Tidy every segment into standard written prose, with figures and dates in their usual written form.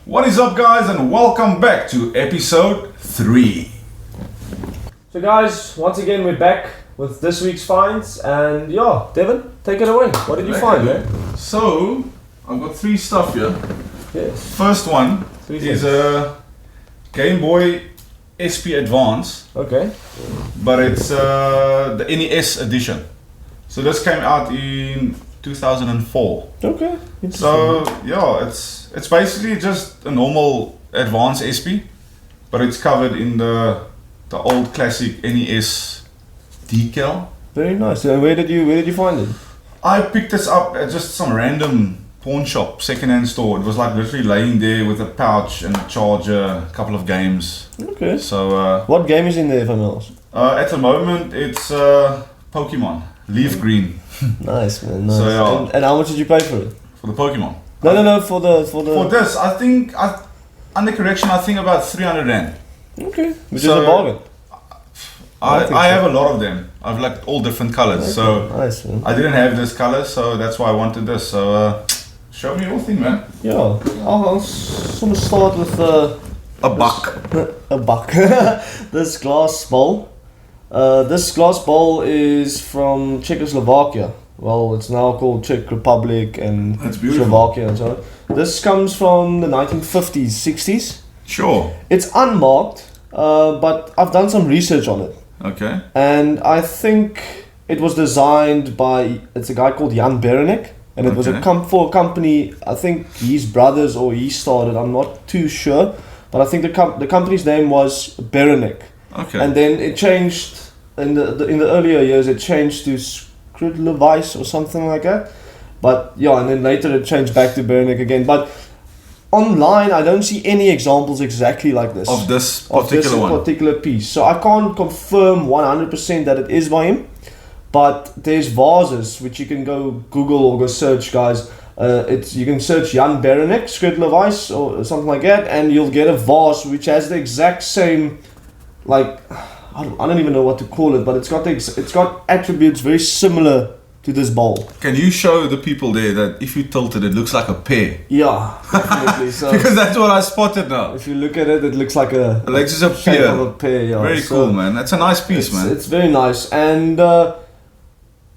What is up, guys, and welcome back to episode 3. So guys, once again we're back with this week's finds, and yeah, Devin, take it away. What did you find, man? So, I've got 3 stuff here. Yes. First one is a Game Boy SP Advance, Okay. but it's the NES edition. So this came out in 2004. Okay. So yeah, it's basically just a normal Advance SP, but it's covered in the old classic NES decal. Very nice. And where did you find it? I picked this up at just some random pawn shop, second-hand store. It was like literally laying there with a pouch and a charger, a couple of games. Okay. So What game is in there, if I'm honest? at the moment it's Pokemon Leaf Green. Nice, man. Nice. So, yeah. And how much did you pay for it? For the Pokemon. No. For this, I think under correction, I think about 300 rand. Okay. Which So, is a bargain. I have a lot of them. I've like all different colors. Okay. So Nice, man. I didn't have this color, so that's why I wanted this. So show me your thing, man. Yeah. I'll sort of start with A buck. a buck. This glass bowl. This glass bowl is from Czechoslovakia. Well, it's now called Czech Republic and That's beautiful. Slovakia and so on. This comes from the 1950s, 60s. Sure. It's unmarked, but I've done some research on it. Okay. And I think it was designed by, it's a guy called Jan Berenek. And it was Okay. for a company, I think his brothers or he started, I'm not too sure. But I think the company's name was Berenek. Okay. And then it changed, in the earlier years, it changed to Skrydlevice or something like that. But yeah, and then later it changed back to Berenek again. But online, I don't see any examples exactly like this. Of this Of this particular one. particular piece. So I can't confirm 100% that it is by him. But there's vases which you can go Google or go search, guys. You can search Jan Berenek, Skrydlevice or something like that, and you'll get a vase which has the exact same, like, I don't even know what to call it, but it's got attributes very similar to this bowl. Can you show the people there that if you tilt it, it looks like a pear? Yeah, definitely. So Because that's what I spotted now. if you look at it, it looks like a Like it's a shape of a pear. pear. Yeah. Very So cool, man. That's a nice piece, man. It's very nice. And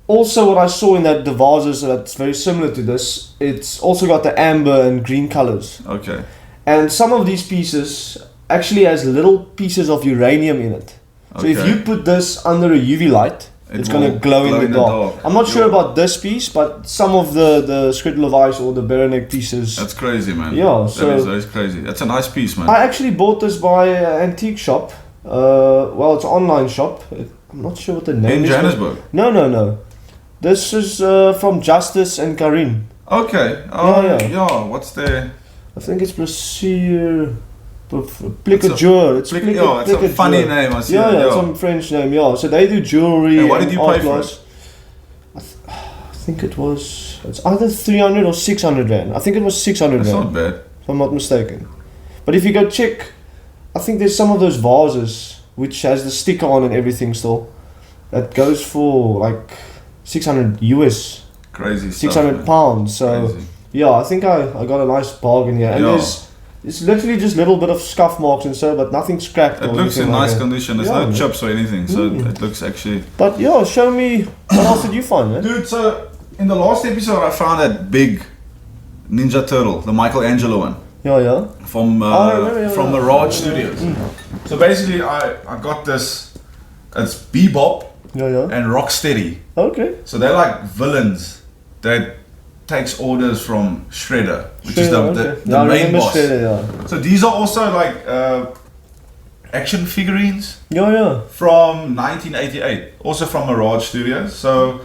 also what I saw in the vases that's very similar to this, it's also got the amber and green colors. Okay. And some of these pieces actually has little pieces of uranium in it. So if Okay. you put this under a UV light, it's will going to glow in the dark. I'm not sure Yeah. about this piece, but some of the Skrydlevice or the Berenek pieces. That's crazy, man. Yeah, so- that is crazy. That's a nice piece, man. I actually bought this by an antique shop. Well, it's an online shop. I'm not sure what the name In is. Johannesburg. No. This is from Justice and Karin. Okay. Oh, Yeah, yeah. yeah. What's the... I think it's Plaisir... Plicadure. It's Yeah, it's a funny name. I see Yeah, that, it's some French name. Yeah, so they do jewelry. And what did you art pay for glass. I think it's either 300 or 600 rand. I think it was 600 That's rand, not bad. if I'm not mistaken. But if you go check, I think there's some of those vases which has the sticker on and everything still. That goes for like 600 US, Crazy 600 stuff, pounds. So man. Crazy. yeah, I think I got a nice bargain here. And Yeah. it's literally just little bit of scuff marks and so, but nothing scrapped. It or looks in anything like nice that. condition. There's Yeah, no man. chips or anything, so Mm. it looks actually... But yeah, show me what else did you find, man? Dude, so in the last episode, I found that big Ninja Turtle, the Michelangelo one, Yeah. from I remember, yeah, from yeah. Mirage Studios. So basically, I got this. It's Bebop Yeah. and Rocksteady. Okay. So they're like villains that takes orders from Shredder, which is Shredder, the okay. Yeah, I main remember boss. Shredder, yeah. So these are also like action figurines Yeah. from 1988, also from Mirage Studios. So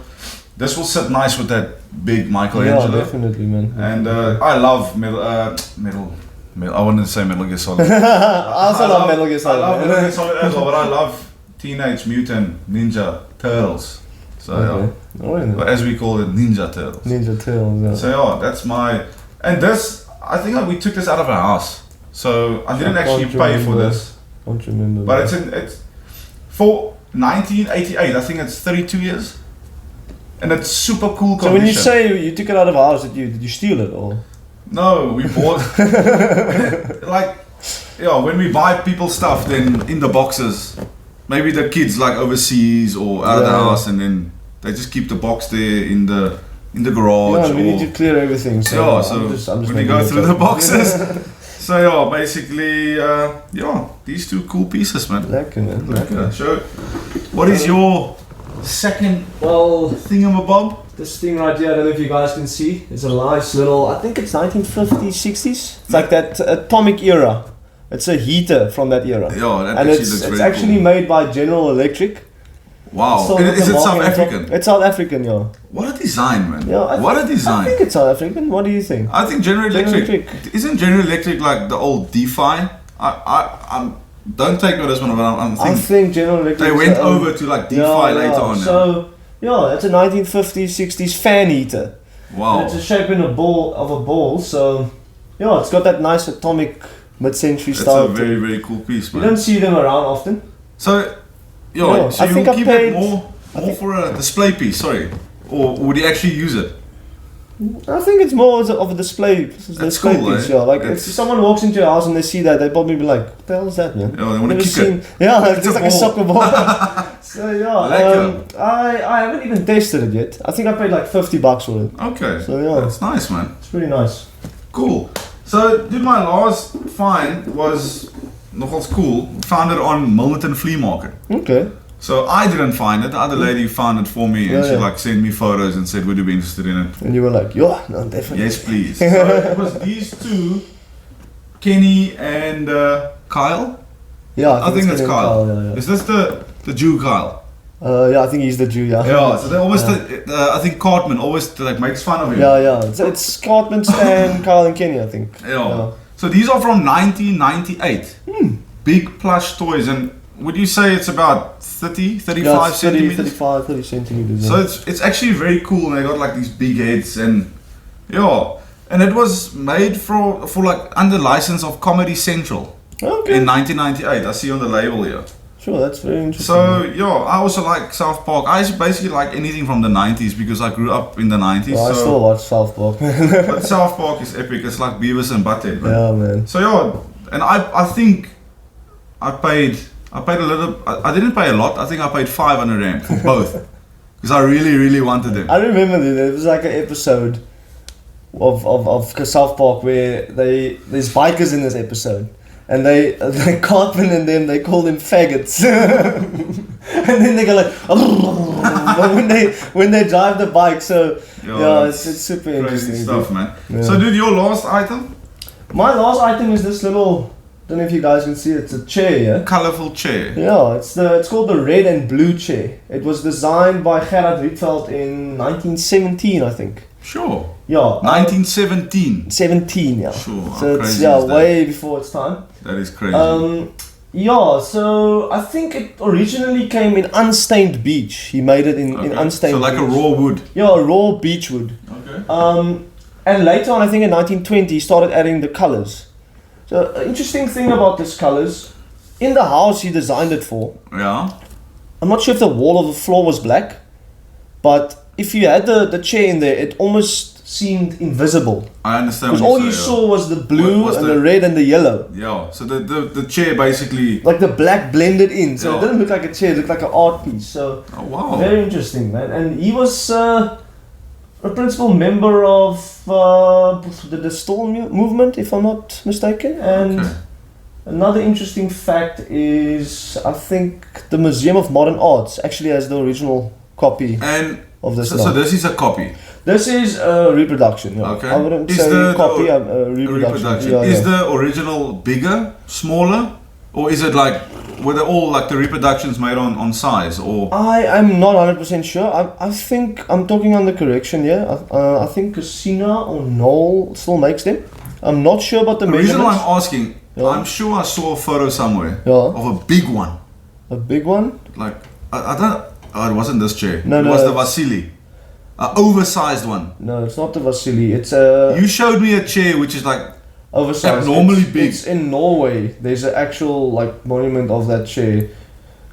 this will sit nice with that big Yeah, Michelangelo. definitely, man. And I love metal. I wanted to say Metal Gear Solid. I also love Metal Gear Solid. I love man. Metal Gear Solid as well, but I love Teenage Mutant Ninja Turtles. So Okay. Alright, yeah, as we call it, Ninja Turtles. Ninja Turtles, yeah. So yeah, that's my. And this, I think we took this out of our house, so I didn't I actually can't pay for remember. this. Don't remember. But man. it's for 1988. I think it's 32 years, and it's super cool condition. So when you say you took it out of a house, did you steal it or? No, we bought like when we buy people stuff, then in the boxes, maybe the kids like overseas or out of the house, and then they just keep the box there in the garage. Yeah, we need to clear everything. So yeah, so I'm just when you go through the boxes. So yeah, basically, these two cool pieces, man. Lekker, man. Lekker. So, what is your second thingamabob? This thing right here, I don't know if you guys can see, it's a nice little, I think it's 1950s, 60s. It's like that atomic era. It's a heater from that era. Yeah, that and actually looks very it's actually cool. Made by General Electric. Wow. Is it South African? It's South African, yeah. What a design, man. Yeah, what a design. I think it's South African. What do you think? I think General Electric. Isn't General Electric like the old DeFi? Don't take notice, man, but I think General Electric. They went over to like DeFi later on. So, yeah, it's a 1950s, 60s fan heater. Wow. And it's a shape in a ball, so yeah, it's got that nice atomic mid-century style. It's a very, very cool piece, man. You don't see them around often. So, so I you think will keep it more for a display piece, sorry. Or would you actually use it? I think it's more of a display Cool, piece, eh? yeah. Like if someone walks into your house and they see that, they'd probably be like, "What the hell is that, man?" Yeah, they want to kick it. Yeah, it's just like a soccer ball. So yeah, I haven't even tested it yet. I think I paid like $50 for it. Okay, so yeah, that's nice, man. It's pretty nice. Cool. So, dude, my last find was nogals cool. Found it on Milnerton Flea Market. Okay. So I didn't find it. The other lady found it for me, and she like sent me photos and said, "Would you be interested in it?" And you were like, "Yeah, no, definitely." Yes, please. So it was these two, Kenny and Kyle. Yeah, I think that's Kyle. Yeah. Is this the Jew Kyle? Yeah, I think he's the Jew. Yeah. Yeah. So they always, I think Cartman always like makes fun of him. Yeah. So it's Cartman, Stan, Kyle, and Kenny, I think. Yeah. So these are from 1998. Big plush toys, and would you say it's about 30, 35 centimeters? 35, 30 centimeters. So it's actually very cool, and they got like these big heads, and and it was made for like under license of Comedy Central in 1998. I see on the label here. Sure, that's very interesting. So I also like South Park. I basically like anything from the 90s because I grew up in the 90s. Well, I still watch South Park. But South Park is epic. It's like Beavis and Butthead, man. Yeah, man. So and I think I paid a little. I didn't pay a lot. I think I paid 500 rand for both because I really, really wanted them. I remember there was like an episode of South Park where there's bikers in this episode, and they Cartman and them, they call them faggots, and then they go like when they drive the bike. So it's super interesting stuff, man. Yeah. So, dude, your last item? My last item is this little. Don't know if you guys can see it. It's a chair, yeah? Colorful chair. Yeah, it's called the red and blue chair. It was designed by Gerard Rietveld in 1917, I think. Sure. Yeah. 1917. 17, yeah. Sure. So it's way before its time. That is crazy. So I think it originally came in unstained beech. He made it in unstained beech. So like a raw wood. Yeah, a raw beech wood. Okay. And later on, I think in 1920, he started adding the colors. So, an interesting thing about this colors, in the house he designed it for. Yeah. I'm not sure if the wall or the floor was black, but if you had the chair in there, it almost seemed invisible. I understand. Because all you saw was the blue and the red and the yellow. Yeah. So the chair basically. Like the black blended in, so it didn't look like a chair, it looked like an art piece. So. Oh wow. Very interesting, man. And he was a principal member of the Stall movement, if I'm not mistaken. And another interesting fact is, I think the Museum of Modern Arts actually has the original copy of this. So this is a copy. This is a reproduction. Yeah. Okay. I wouldn't say copy, a reproduction. Yeah, is the original bigger, smaller, or is it like? Were they all like the reproductions made on size, or? I'm not 100% sure. I think I'm talking under correction here. I think Casina or Knoll still makes them. I'm not sure about the measurements. The reason why I'm asking, I'm sure I saw a photo somewhere of a big one. A big one? Like I don't. Oh, it wasn't this chair. No, it was the Vasily. An oversized one. No, it's not the Vasily. It's a. You showed me a chair which is like. Oversized. Abnormally big. It's in Norway. There's an actual like monument of that chair.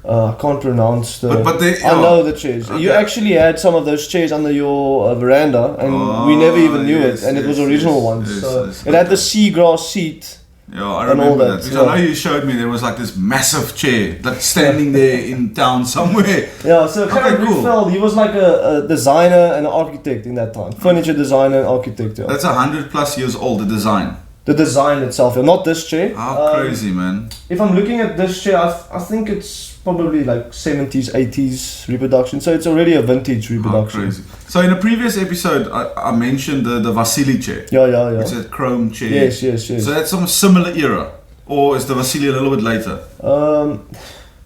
I can't pronounce the. But they, I know the chairs. You actually had some of those chairs under your veranda, and we never even knew it, and it was original ones. So it had the seagrass seat. Yeah, I remember that. Because so. I know you showed me there was like this massive chair that's standing there in town somewhere. Yeah, so Karen Rietveld, he was like a designer and an architect in that time. Furniture designer and architect. Yeah. That's 100+ years old, the design. The design itself, not this chair. How crazy, man. If I'm looking at this chair, I think it's probably like 70s, 80s reproduction. So it's already a vintage reproduction. How crazy. So in a previous episode, I mentioned the Vasily chair. Yeah. It's a chrome chair. Yes. So that's some similar era. Or is the Vasily a little bit later?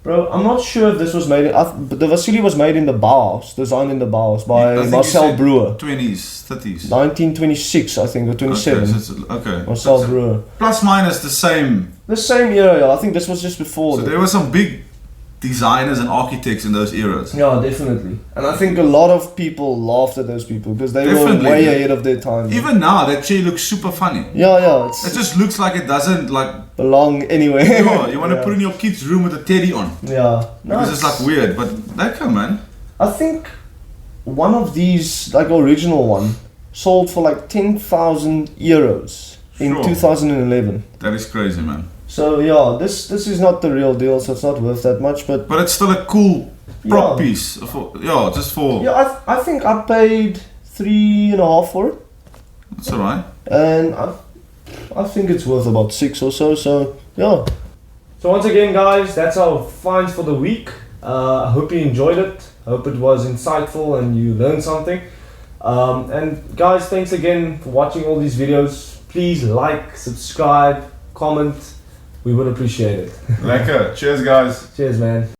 Bro, I'm not sure if this was made. But the Vasily was made in the Bauhaus, designed in the Bauhaus by Marcel Breuer. 20s, 30s. 1926, I think, or 27. Okay. Marcel Breuer. Plus minus the same. The same era, yeah. I think this was just before. So there were some big designers and architects in those eras. Yeah, definitely. And I think a lot of people laughed at those people because they were way ahead of their time. Even now, that chair looks super funny. Yeah. It just looks like it doesn't belong anywhere. You want to put in your kid's room with a teddy on. Yeah. Because it's like weird, but lekker, man. I think one of these, like original one, sold for like 10,000 euros in 2011. That is crazy, man. So yeah, this is not the real deal, so it's not worth that much. But it's still a cool prop piece. Just for. Yeah, I think I paid 3.5 for it. That's alright. And I think it's worth about 6 or so. So yeah. So once again, guys, that's our finds for the week. I hope you enjoyed it. I hope it was insightful and you learned something. And guys, thanks again for watching all these videos. Please like, subscribe, comment. We would appreciate it. Lekker. Cheers, guys. Cheers, man.